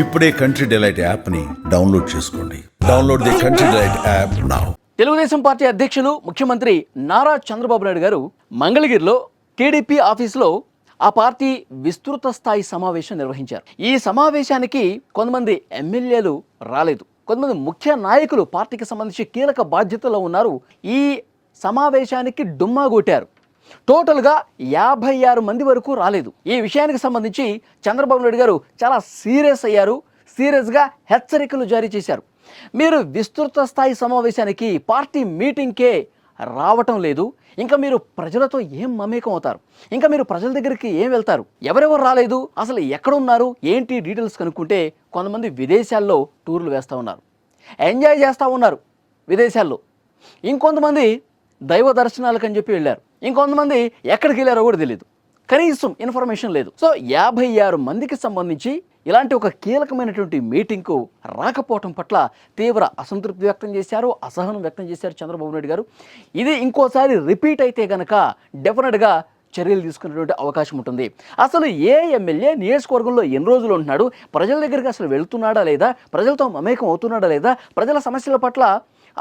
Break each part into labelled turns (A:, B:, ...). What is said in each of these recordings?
A: ఇప్పుడే country delight యాప్ని download చేసుకోండి. Download the country delight app now.
B: Telugu Desam party అధ్యక్షులు ముఖ్యమంత్రి నారా చంద్రబాబు నాయుడు గారు మంగళగిరిలో టీడీపీ ఆఫీసులో ఆ పార్టీ విస్తృత స్థాయి సమావేశం నిర్వహించారు. ఈ సమావేశానికి కొంతమంది ఎమ్మెల్యేలు రాలేదు, కొంతమంది ముఖ్య నాయకులు పార్టీకి సంబంధించి కీలక బాధ్యతలో ఉన్నారు. ఈ సమావేశానికి డుమ్మా కొట్టారు. టోటల్గా 56 మంది వరకు రాలేదు. ఈ విషయానికి సంబంధించి చంద్రబాబు నాయుడు గారు చాలా సీరియస్ అయ్యారు. సీరియస్గా హెచ్చరికలు జారీ చేశారు. మీరు విస్తృత స్థాయి సమావేశానికి పార్టీ మీటింగ్కే రావటం లేదు, ఇంకా మీరు ప్రజలతో ఏం మమేకం అవుతారు, ఇంకా మీరు ప్రజల దగ్గరికి ఏం వెళ్తారు, ఎవరెవరు రాలేదు, అసలు ఎక్కడున్నారు, ఏంటి డీటెయిల్స్ కనుక్కుంటే కొంతమంది విదేశాల్లో టూర్లు వేస్తూ ఉన్నారు, ఎంజాయ్ చేస్తూ ఉన్నారు విదేశాల్లో. ఇంకొంతమంది దైవ దర్శనాలకు అని చెప్పి వెళ్ళారు, ఇంకొంతమంది ఎక్కడికి వెళ్ళారో కూడా తెలియదు, కనీసం ఇన్ఫర్మేషన్ లేదు. సో 56 మందికి సంబంధించి ఇలాంటి ఒక కీలకమైనటువంటి మీటింగ్కు రాకపోవటం పట్ల తీవ్ర అసంతృప్తి వ్యక్తం చేశారు, అసహనం వ్యక్తం చేశారు చంద్రబాబు నాయుడు గారు. ఇది ఇంకోసారి రిపీట్ అయితే కనుక డెఫినెట్గా చర్యలు తీసుకునేటువంటి అవకాశం ఉంటుంది. అసలు ఏ ఎమ్మెల్యే నియోజకవర్గంలో ఎన్ని రోజులు ఉంటున్నాడు, ప్రజల దగ్గరికి అసలు వెళ్తున్నాడా లేదా, ప్రజలతో మమేకం అవుతున్నాడా లేదా, ప్రజల సమస్యల పట్ల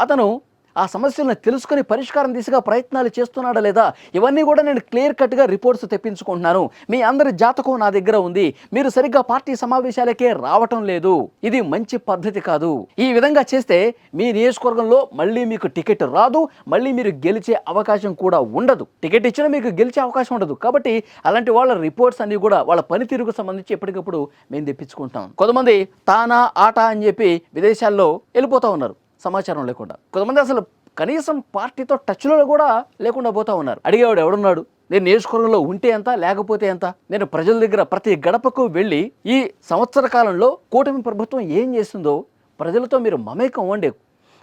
B: అతను ఆ సమస్యలను తెలుసుకొని పరిష్కారం దిశగా ప్రయత్నాలు చేస్తున్నాడా లేదా, ఇవన్నీ కూడా నేను క్లియర్ కట్గా రిపోర్ట్స్ తెప్పించుకుంటున్నాను. మీ అందరి జాతకం నా దగ్గర ఉంది, మీరు సరిగ్గా పార్టీ సమావేశాలకే రావటం లేదు, ఇది మంచి పద్ధతి కాదు. ఈ విధంగా చేస్తే మీ నియోజకవర్గంలో మళ్ళీ మీకు టికెట్ రాదు, మళ్ళీ మీరు గెలిచే అవకాశం కూడా ఉండదు. టికెట్ ఇచ్చినా మీకు గెలిచే అవకాశం ఉండదు. కాబట్టి అలాంటి వాళ్ళ రిపోర్ట్స్ అన్ని కూడా వాళ్ళ పనితీరుకు సంబంధించి ఎప్పటికప్పుడు మేము తెప్పించుకుంటాం. కొంతమంది తానా ఆటా అని చెప్పి విదేశాల్లో వెళ్ళిపోతూ ఉన్నారు సమాచారం లేకుండా. కొంతమంది అసలు కనీసం పార్టీతో టచ్లో కూడా లేకుండా పోతా ఉన్నారు. అడిగేవాడు ఎవడున్నాడు, నేను నియోజకవర్గంలో ఉంటే ఎంత లేకపోతే ఎంత, నేను ప్రజల దగ్గర ప్రతి గడపకు వెళ్ళి ఈ సంవత్సర కాలంలో కూటమి ప్రభుత్వం ఏం చేస్తుందో ప్రజలతో మీరు మమేకం అవ్వండి,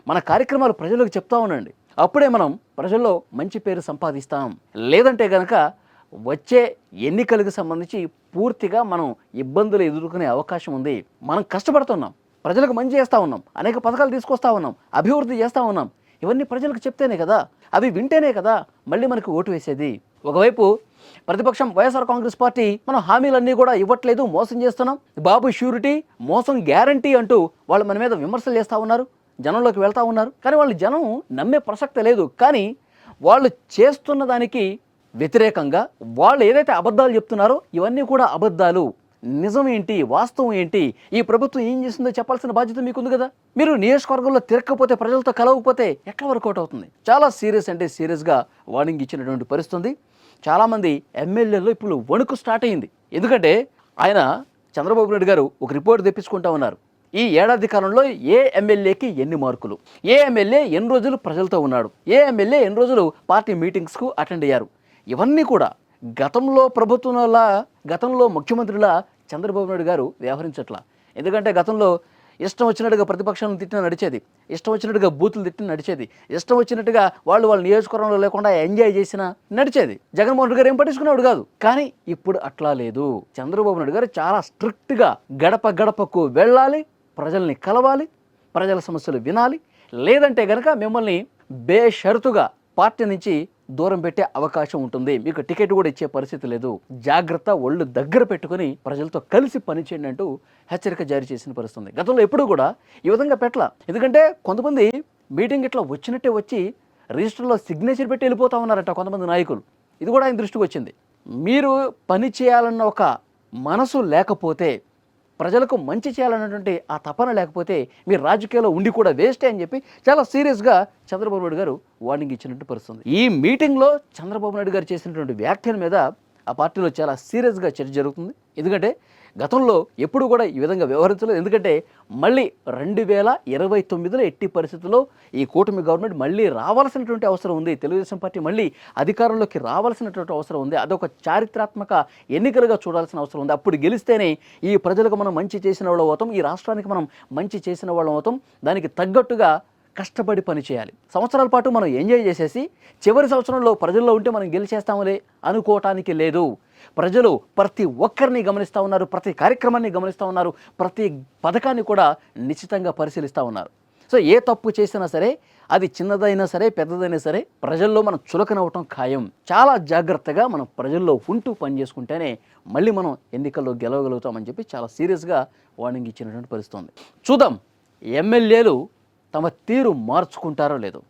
B: మన కార్యక్రమాలు ప్రజలకు చెప్తా ఉండండి, అప్పుడే మనం ప్రజల్లో మంచి పేరు సంపాదిస్తాం. లేదంటే కనుక వచ్చే ఎన్నికలకు సంబంధించి పూర్తిగా మనం ఇబ్బందులు ఎదుర్కొనే అవకాశం ఉంది. మనం కష్టపడుతున్నాం, ప్రజలకు మంచి చేస్తూ ఉన్నాం, అనేక పథకాలు తీసుకొస్తా ఉన్నాం, అభివృద్ధి చేస్తూ ఉన్నాం. ఇవన్నీ ప్రజలకు చెప్తేనే కదా, అవి వింటేనే కదా మళ్ళీ మనకు ఓటు వేసేది. ఒకవైపు ప్రతిపక్షం వైఎస్ఆర్ కాంగ్రెస్ పార్టీ మనం హామీలన్నీ కూడా ఇవ్వట్లేదు, మోసం చేస్తున్నాం, బాబు షూరిటీ, మోసం గ్యారంటీ అంటూ వాళ్ళు మన మీద విమర్శలు చేస్తూ ఉన్నారు, జనంలోకి వెళ్తూ ఉన్నారు. కానీ వాళ్ళు జనం నమ్మే ప్రసక్తే లేదు. కానీ వాళ్ళు చేస్తున్న దానికి వ్యతిరేకంగా వాళ్ళు ఏదైతే అబద్ధాలు చెప్తున్నారో ఇవన్నీ కూడా అబద్ధాలు, నిజం ఏంటి, వాస్తవం ఏంటి, ఈ ప్రభుత్వం ఏం చేస్తుందో చెప్పాల్సిన బాధ్యత మీకుంది కదా. మీరు నియోజకవర్గంలో తిరగకపోతే, ప్రజలతో కలవకపోతే ఎట్లా వర్కౌట్ అవుతుంది? చాలా సీరియస్ అంటే సీరియస్గా వార్నింగ్ ఇచ్చినటువంటి పరిస్థితి. చాలామంది ఎమ్మెల్యేలు ఇప్పుడు వణుకు స్టార్ట్ అయింది. ఎందుకంటే ఆయన చంద్రబాబు నాయుడు గారు ఒక రిపోర్ట్ తెప్పించుకుంటా ఉన్నారు. ఈ ఏడాది కాలంలో ఏ ఎమ్మెల్యేకి ఎన్ని మార్కులు, ఏ ఎమ్మెల్యే ఎన్ని రోజులు ప్రజలతో ఉన్నాడు, ఏ ఎమ్మెల్యే ఎన్ని రోజులు పార్టీ మీటింగ్స్కు అటెండ్ అయ్యారు, ఇవన్నీ కూడా గతంలో ప్రభుత్వంలా, గతంలో ముఖ్యమంత్రిలా చంద్రబాబు నాయుడు గారు వ్యవహరించట్లా. ఎందుకంటే గతంలో ఇష్టం వచ్చినట్టుగా ప్రతిపక్షాలను తిట్టిన నడిచేది, ఇష్టం వచ్చినట్టుగా బూతులు తిట్టిన నడిచేది, ఇష్టం వచ్చినట్టుగా వాళ్ళ నియోజకవర్గంలో లేకుండా ఎంజాయ్ చేసిన నడిచేది. జగన్మోహన్ రెడ్డి గారు ఏం పట్టించుకునేవాడు కాదు. కానీ ఇప్పుడు అట్లా లేదు. చంద్రబాబు నాయుడు గారు చాలా స్ట్రిక్ట్గా గడప గడపకు వెళ్ళాలి, ప్రజల్ని కలవాలి, ప్రజల సమస్యలు వినాలి, లేదంటే కనుక మిమ్మల్ని బేషరతుగా పార్టీ నుంచి దూరం పెట్టే అవకాశం ఉంటుంది, మీకు టికెట్ కూడా ఇచ్చే పరిస్థితి లేదు, జాగ్రత్త, ఒళ్ళు దగ్గర పెట్టుకుని ప్రజలతో కలిసి పనిచేయండి అంటూ హెచ్చరిక జారీ చేసిన పరిస్థితుంది. గతంలో ఎప్పుడు కూడా ఈ విధంగా పెట్టలా. ఎందుకంటే కొంతమంది మీటింగ్ ఇట్లా వచ్చినట్టే వచ్చి రిజిస్టర్లో సిగ్నేచర్ పెట్టి వెళ్ళిపోతా ఉన్నారట కొంతమంది నాయకులు. ఇది కూడా ఆయన దృష్టికి వచ్చింది. మీరు పని చేయాలన్న ఒక మనసు లేకపోతే, ప్రజలకు మంచి చేయాలన్నటువంటి ఆ తపన లేకపోతే మీరు రాజకీయాల్లో ఉండి కూడా వేస్టే అని చెప్పి చాలా సీరియస్గా చంద్రబాబు నాయుడు గారు వార్నింగ్ ఇచ్చినట్టు పరిస్థితుంది. ఈ మీటింగ్లో చంద్రబాబు నాయుడు గారు చేసినటువంటి వ్యాఖ్యల మీద ఆ పార్టీలో చాలా సీరియస్గా చర్చ జరుగుతుంది. ఎందుకంటే గతంలో ఎప్పుడు కూడా ఈ విధంగా వ్యవహరించలేదు. ఎందుకంటే మళ్ళీ 2029లో ఎట్టి పరిస్థితుల్లో ఈ కూటమి గవర్నమెంట్ మళ్ళీ రావాల్సినటువంటి అవసరం ఉంది, తెలుగుదేశం పార్టీ మళ్ళీ అధికారంలోకి రావాల్సినటువంటి అవసరం ఉంది. అదొక చారిత్రాత్మక ఎన్నికలుగా చూడాల్సిన అవసరం ఉంది. అప్పుడు గెలిస్తేనే ఈ ప్రజలకు మనం మంచి చేసిన వాళ్ళం అవుతాం, ఈ రాష్ట్రానికి మనం మంచి చేసిన వాళ్ళం అవుతాం. దానికి తగ్గట్టుగా కష్టపడి పని చేయాలి. సంవత్సరాల పాటు మనం ఎంజాయ్ చేసేసి చివరి సంవత్సరంలో ప్రజల్లో ఉంటే మనం గెలిచేస్తాములే అనుకోవటానికి లేదు. ప్రజలు ప్రతి ఒక్కరిని గమనిస్తూ ఉన్నారు, ప్రతి కార్యక్రమాన్ని గమనిస్తూ ఉన్నారు, ప్రతి పథకాన్ని కూడా నిశ్చితంగా పరిశీలిస్తూ ఉన్నారు. సో ఏ తప్పు చేసినా సరే, అది చిన్నదైనా సరే పెద్దదైనా సరే, ప్రజల్లో మనం చులకనవ్వటం ఖాయం. చాలా జాగ్రత్తగా మనం ప్రజల్లో ఉంటూ పనిచేసుకుంటేనే మళ్ళీ మనం ఎన్నికల్లో గెలవగలుగుతామని చెప్పి చాలా సీరియస్గా వార్నింగ్ ఇచ్చినటువంటి పరిస్థితి ఉంది. చూద్దాం ఎమ్మెల్యేలు తమ తీరు మార్చుకుంటారో లేదో.